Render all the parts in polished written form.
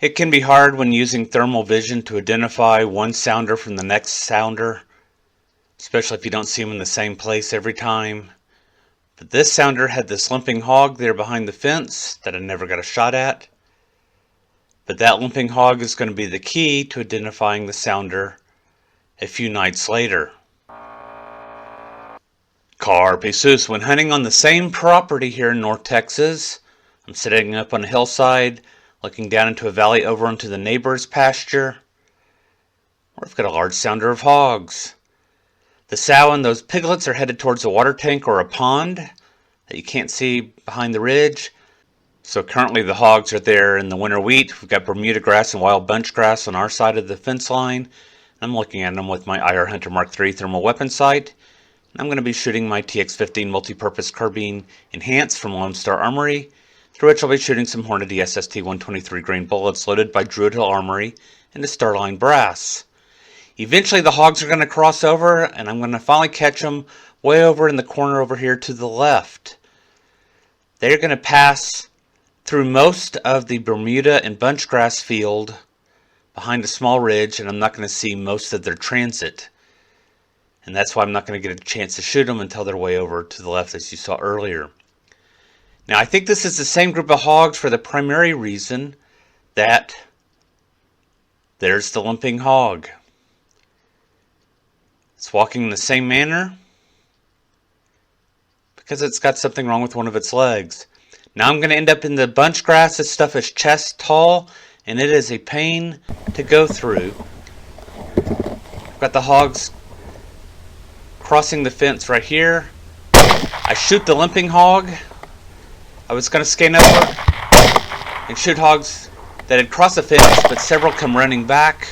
It can be hard when using thermal vision to identify one sounder from the next sounder, especially if you don't see them in the same place every time. But this sounder had this limping hog there behind the fence that I never got a shot at. But that limping hog is going to be the key to identifying the sounder a few nights later. Carpe sus, when hunting on the same property here in North Texas, I'm sitting up on a hillside, looking down into a valley over onto the neighbor's pasture, where I've got a large sounder of hogs. The sow and those piglets are headed towards a water tank or a pond that you can't see behind the ridge. So currently the hogs are there in the winter wheat. We've got Bermuda grass and wild bunch grass on our side of the fence line. I'm looking at them with my IR Hunter MKIII thermal weapon sight. I'm going to be shooting my TX-15 multi-purpose carbine enhanced from Lone Star Armory, through which I'll be shooting some Hornady SST 123 grain bullets loaded by Druid Hill Armory into Starline brass. Eventually the hogs are going to cross over, and I'm going to finally catch them way over in the corner over here to the left. They're going to pass through most of the Bermuda and bunch grass field behind a small ridge, and I'm not going to see most of their transit. And that's why I'm not going to get a chance to shoot them until they're way over to the left, as you saw earlier. Now, I think this is the same group of hogs for the primary reason that there's the limping hog. It's walking in the same manner because it's got something wrong with one of its legs. Now I'm going to end up in the bunch grass. This stuff is chest tall, and it is a pain to go through. I've got the hogs crossing the fence right here. I shoot the limping hog. I was going to scan over and shoot hogs that had crossed the fence, but several come running back.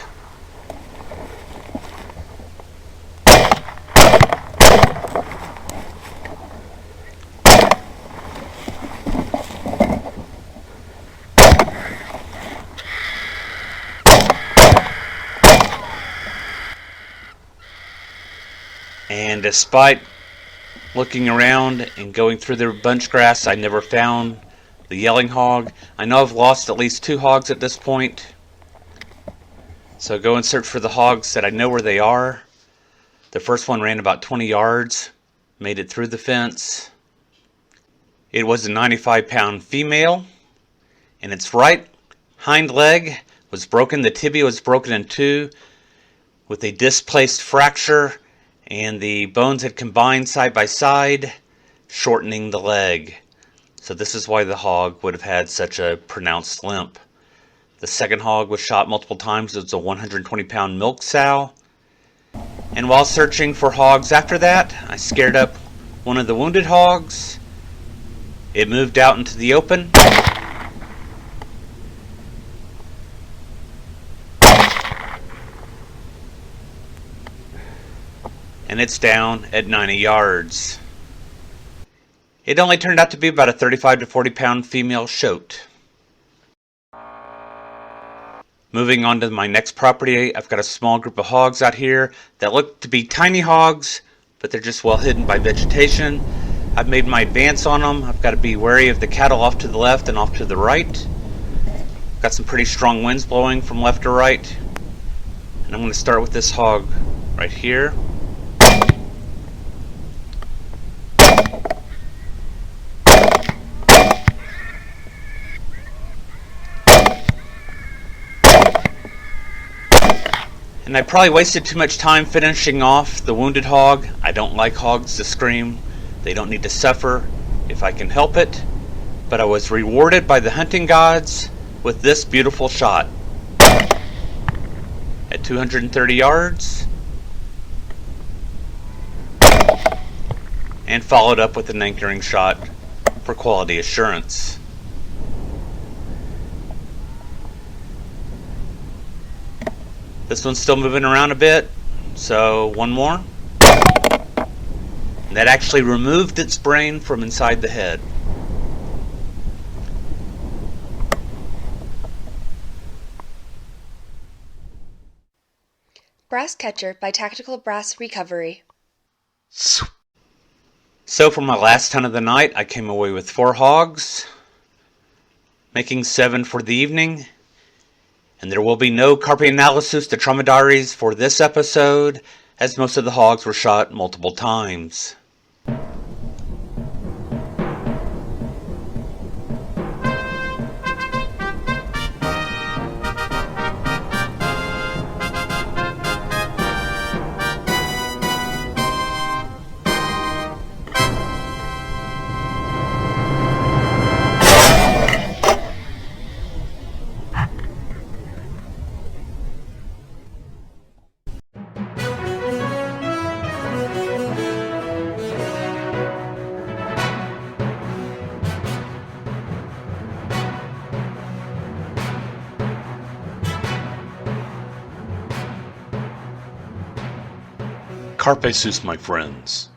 And despite looking around and going through the bunch grass, I never found the yelling hog. I know I've lost at least 2 hogs at this point. So go and search for the hogs that I know where they are. The first one ran about 20 yards, made it through the fence. It was a 95-pound female, and its right hind leg was broken. The tibia was broken in 2 with a displaced fracture, and the bones had combined side by side, shortening the leg. So this is why the hog would have had such a pronounced limp. The second hog was shot multiple times. It was a 120-pound milk sow. And while searching for hogs after that, I scared up one of the wounded hogs. It moved out into the open. And it's down at 90 yards. It only turned out to be about a 35 to 40 pound female shoat. Moving on to my next property, I've got a small group of hogs out here that look to be tiny hogs, but they're just well hidden by vegetation. I've made my advance on them. I've got to be wary of the cattle off to the left and off to the right. Got some pretty strong winds blowing from left to right. And I'm going to start with this hog right here. And I probably wasted too much time finishing off the wounded hog. I don't like hogs to scream. They don't need to suffer if I can help it. But I was rewarded by the hunting gods with this beautiful shot. At 230 yards. And followed up with an anchoring shot for quality assurance. This one's still moving around a bit, so one more. And that actually removed its brain from inside the head. Brass Catcher by Tactical Brass Recovery. So for my last hunt of the night, I came away with 4 hogs, making 7 for the evening. And there will be no carpe analysis to dromedaries for this episode, as most of the hogs were shot multiple times. Carpe sus, my friends.